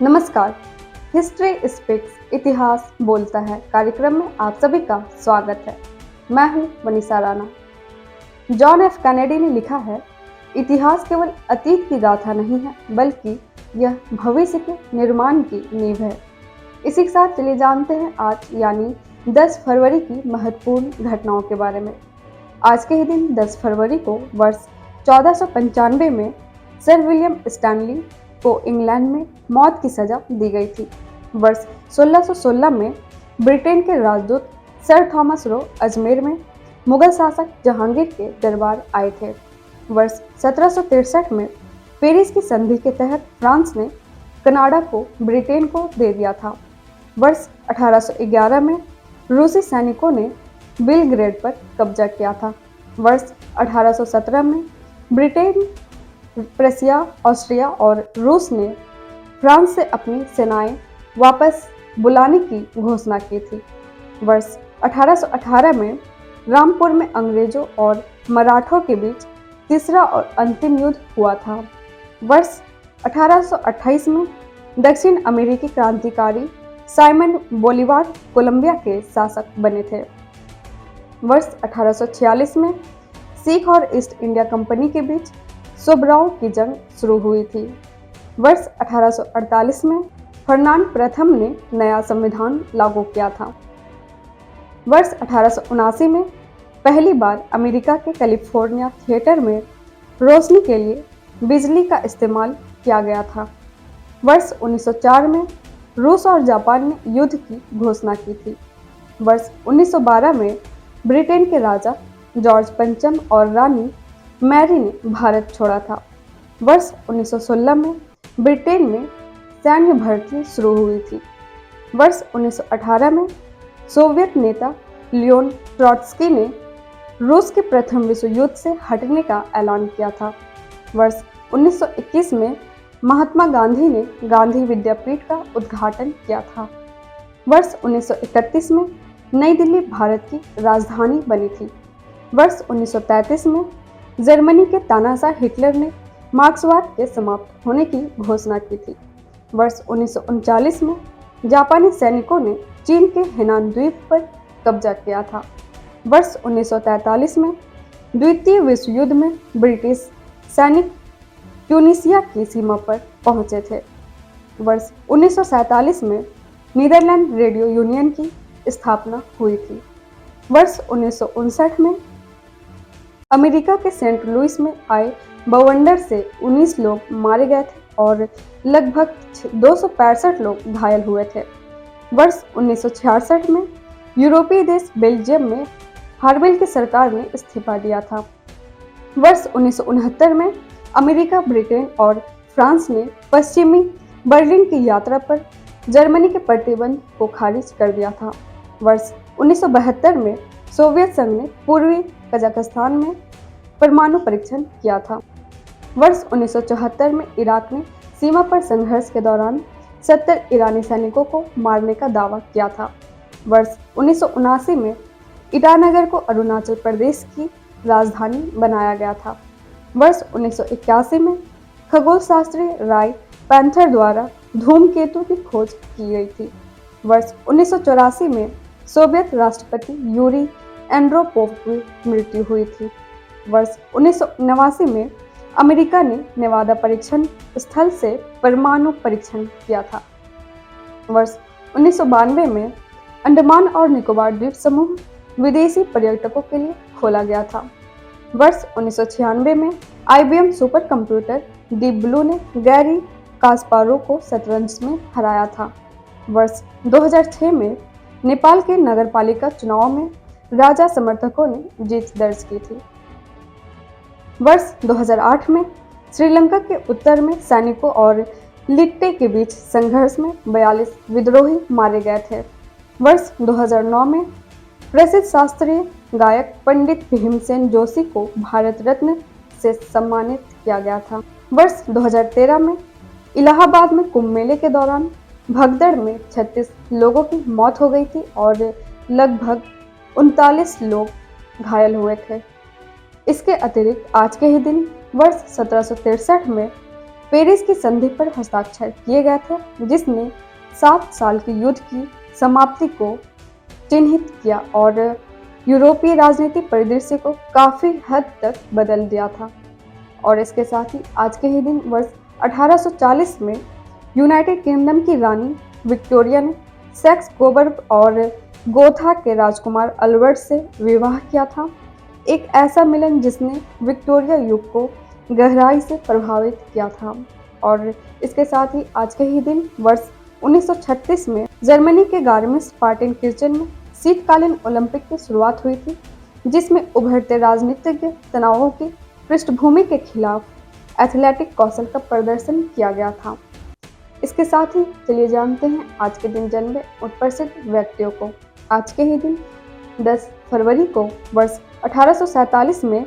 नमस्कार। History speaks इतिहास बोलता है कार्यक्रम में आप सभी का स्वागत है। मैं हूं Manisha Rana. John F Kennedy ने लिखा है, इतिहास केवल अतीत की गाथा नहीं है बल्कि यह भविष्य के निर्माण की नींव है। इसी के साथ चलिए जानते हैं आज यानी 10 फरवरी की महत्वपूर्ण घटनाओं के बारे में। आज के ही दिन 10 फरवरी को वर्ष 1495 में सर विलियम स्टैनली को इंग्लैंड में मौत की सजा दी गई थी। वर्ष 1616 में ब्रिटेन के राजदूत सर थॉमस रो अजमेर में मुगल शासक जहांगीर के दरबार आए थे। वर्ष 1763 में पेरिस की संधि के तहत फ्रांस ने कनाडा को ब्रिटेन को दे दिया था। वर्ष 1811 में रूसी सैनिकों ने बेलग्रेड पर कब्जा किया था। वर्ष 1817 में ब्रिटेन, प्रशिया, ऑस्ट्रिया और रूस ने फ्रांस से अपनी सेनाएं वापस बुलाने की घोषणा की थी। वर्ष 1818 में रामपुर में अंग्रेजों और मराठों के बीच तीसरा और अंतिम युद्ध हुआ था। वर्ष 1828 में दक्षिण अमेरिकी क्रांतिकारी साइमन बोलीवार कोलंबिया के शासक बने थे। वर्ष 1846 में सिख और ईस्ट इंडिया कंपनी के बीच सोबराव की जंग शुरू हुई थी। वर्ष 1848 में फर्नांड प्रथम ने नया संविधान लागू किया था। वर्ष 1879 में पहली बार अमेरिका के कैलिफोर्निया थिएटर में रोशनी के लिए बिजली का इस्तेमाल किया गया था। वर्ष 1904 में रूस और जापान ने युद्ध की घोषणा की थी। वर्ष 1912 में ब्रिटेन के राजा जॉर्ज पंचम और रानी मैरी ने भारत छोड़ा था। वर्ष 1916 में ब्रिटेन में सैन्य भर्ती शुरू हुई थी। वर्ष 1918 में सोवियत नेता लियोन ट्रॉट्स्की ने रूस के प्रथम विश्व युद्ध से हटने का ऐलान किया था। वर्ष 1921 में महात्मा गांधी ने गांधी विद्यापीठ का उद्घाटन किया था। वर्ष 1931 में नई दिल्ली भारत की राजधानी बनी थी। वर्ष 1933 में जर्मनी के तानाशाह हिटलर ने मार्क्सवाद के समाप्त होने की घोषणा की थी। वर्ष 1939 में जापानी सैनिकों ने चीन के हेनान द्वीप पर कब्जा किया था। वर्ष 1943 में द्वितीय विश्व युद्ध में ब्रिटिश सैनिक ट्यूनीशिया की सीमा पर पहुंचे थे। वर्ष 1947 में नीदरलैंड रेडियो यूनियन की स्थापना हुई थी। वर्ष 1959 में अमेरिका के सेंट लुइस में आए बवंडर से 19 लोग मारे गए थे और लगभग 265 लोग घायल हुए थे। वर्ष 1966 में यूरोपीय देश बेल्जियम में हार्वेल की सरकार ने इस्तीफा दिया था। वर्ष 1969 में अमेरिका, ब्रिटेन और फ्रांस ने पश्चिमी बर्लिन की यात्रा पर जर्मनी के प्रतिबंध को खारिज कर दिया था। वर्ष 1972 में सोवियत संघ ने पूर्वी कजाकिस्तान में परमाणु परीक्षण किया था। वर्ष 1974 में इराक ने सीमा पर संघर्ष के दौरान 70 ईरानी सैनिकों को मारने का दावा किया था। वर्ष 1979 में ईटानगर को अरुणाचल प्रदेश की राजधानी बनाया गया था। वर्ष 1981 में खगोलशास्त्री राय पैंथर द्वारा धूमकेतु की खोज की गई थी। वर्ष 1984 में सोवियत राष्ट्रपति यूरी एंड्रोपोव की मृत्यु हुई थी। वर्ष 1989 में अमेरिका ने नेवादा परीक्षण स्थल से परमाणु परीक्षण किया था। वर्ष 1992 में अंडमान और निकोबार द्वीप समूह विदेशी पर्यटकों के लिए खोला गया था। वर्ष 1996 में IBM super computer deep blue ने गैरी कास्पारोव को शतरंज में हराया था। वर्ष 2006 में नेपाल के नगरपालिका चुनाव में राजा समर्थकों ने जीत दर्ज की थी। वर्ष 2008 में श्रीलंका के उत्तर में सैनिकों और लिट्टे के बीच संघर्ष में 42 विद्रोही मारे गए थे। वर्ष 2009 में प्रसिद्ध शास्त्रीय गायक पंडित भीमसेन जोशी को भारत रत्न से सम्मानित किया गया था। वर्ष 2013 में इलाहाबाद में कुंभ मेले के दौरान भगदड़ में 36 लोगों की मौत हो गई थी और लगभग 39 लोग घायल हुए थे। इसके अतिरिक्त आज के ही दिन वर्ष 1763 में पेरिस की संधि पर हस्ताक्षर किए गए थे, जिसने 7 साल के युद्ध की समाप्ति को चिन्हित किया और यूरोपीय राजनीतिक परिदृश्य को काफी हद तक बदल दिया था। और इसके साथ ही आज के ही दिन वर्ष 1840 में यूनाइटेड किंगडम की रानी विक्टोरिया ने सेक्स कोबर्ग और गोथा के राजकुमार अल्बर्ट से विवाह किया था। एक ऐसा मिलन जिसने विक्टोरिया युग को गहराई से प्रभावित किया था। और इसके साथ ही आज के ही दिन वर्ष 1936 में जर्मनी के गार्मिश-पार्टेनकिर्चेन में शीतकालीन ओलंपिक की शुरुआत हुई थी, जिसमें उभरते राजनीतिक तनावों की पृष्ठभूमि के खिलाफ एथलेटिक कौशल का प्रदर्शन किया गया था। इसके साथ ही चलिए जानते हैं आज के दिन जन्मे उन प्रसिद्ध व्यक्तियों को। आज के ही दिन 10 फरवरी को वर्ष 1847 में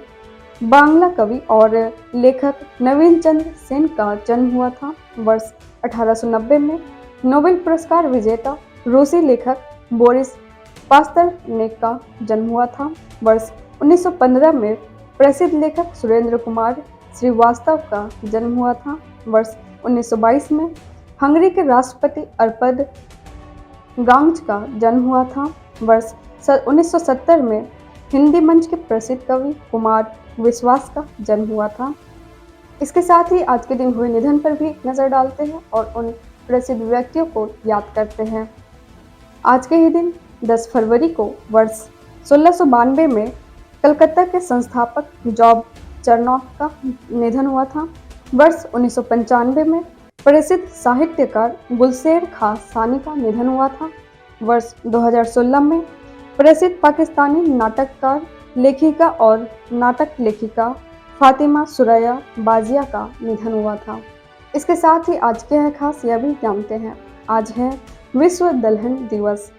बांग्ला कवि और लेखक नवीन चंद्र सेन का जन्म हुआ था। वर्ष 1890 में नोबेल पुरस्कार विजेता रूसी लेखक बोरिस पास्तरनेक का जन्म हुआ था। वर्ष 1915 में प्रसिद्ध लेखक सुरेंद्र कुमार श्रीवास्तव का जन्म हुआ था। वर्ष 1922 में हंगरी के राष्ट्रपति अरपद गांग्च का जन्म हुआ था। वर्ष 1970 में हिंदी मंच के प्रसिद्ध कवि कुमार विश्वास का जन्म हुआ था। इसके साथ ही आज के दिन हुए निधन पर भी एक नज़र डालते हैं और उन प्रसिद्ध व्यक्तियों को याद करते हैं। आज के ही दिन 10 फरवरी को वर्ष 1692 में कलकत्ता के संस्थापक जॉब चरनॉक का निधन हुआ था। वर्ष 1995 में प्रसिद्ध साहित्यकार गुलशेर खां सानी का निधन हुआ था। वर्ष 2016 में प्रसिद्ध पाकिस्तानी नाटककार, लेखिका और नाटक लेखिका फातिमा सुरैया बाजिया का निधन हुआ था। इसके साथ ही आज के है खास यह भी जानते हैं, आज है विश्व दलहन दिवस।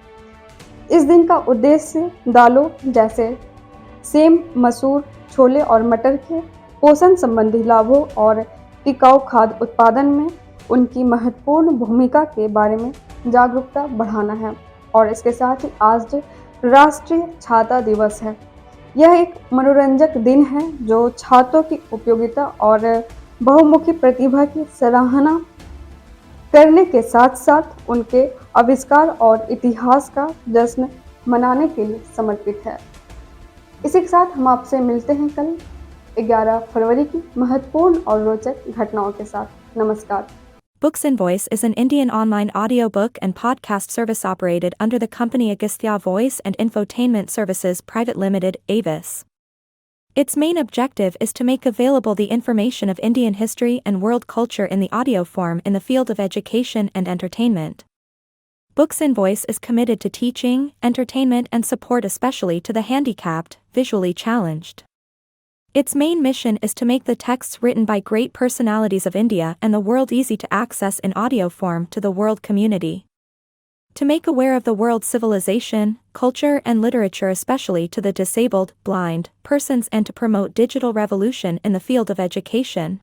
इस दिन का उद्देश्य दालों जैसे सेम, मसूर, छोले और मटर के पोषण संबंधी लाभों और टिकाऊ खाद्य उत्पादन में उनकी महत्वपूर्ण भूमिका के बारे में जागरूकता बढ़ाना है। और इसके साथ ही आज राष्ट्रीय छाता दिवस है। यह एक मनोरंजक दिन है जो छात्रों की उपयोगिता और बहुमुखी प्रतिभा की सराहना करने के साथ साथ उनके आविष्कार और इतिहास का जश्न मनाने के लिए समर्पित है। इसी के साथ हम आपसे मिलते हैं कल 11 फरवरी की महत्वपूर्ण और रोचक घटनाओं के साथ। नमस्कार। Books and Voice is an Indian online audiobook and podcast service operated under the company Agastya Voice and Infotainment Services Private Limited, Avis. Its main objective is to make available the information of Indian history and world culture in the audio form in the field of education and entertainment. Books and Voice is committed to teaching, entertainment and support especially to the handicapped, visually challenged. Its main mission is to make the texts written by great personalities of India and the world easy to access in audio form to the world community. To make aware of the world's civilization, culture and literature especially to the disabled, blind, persons and to promote digital revolution in the field of education.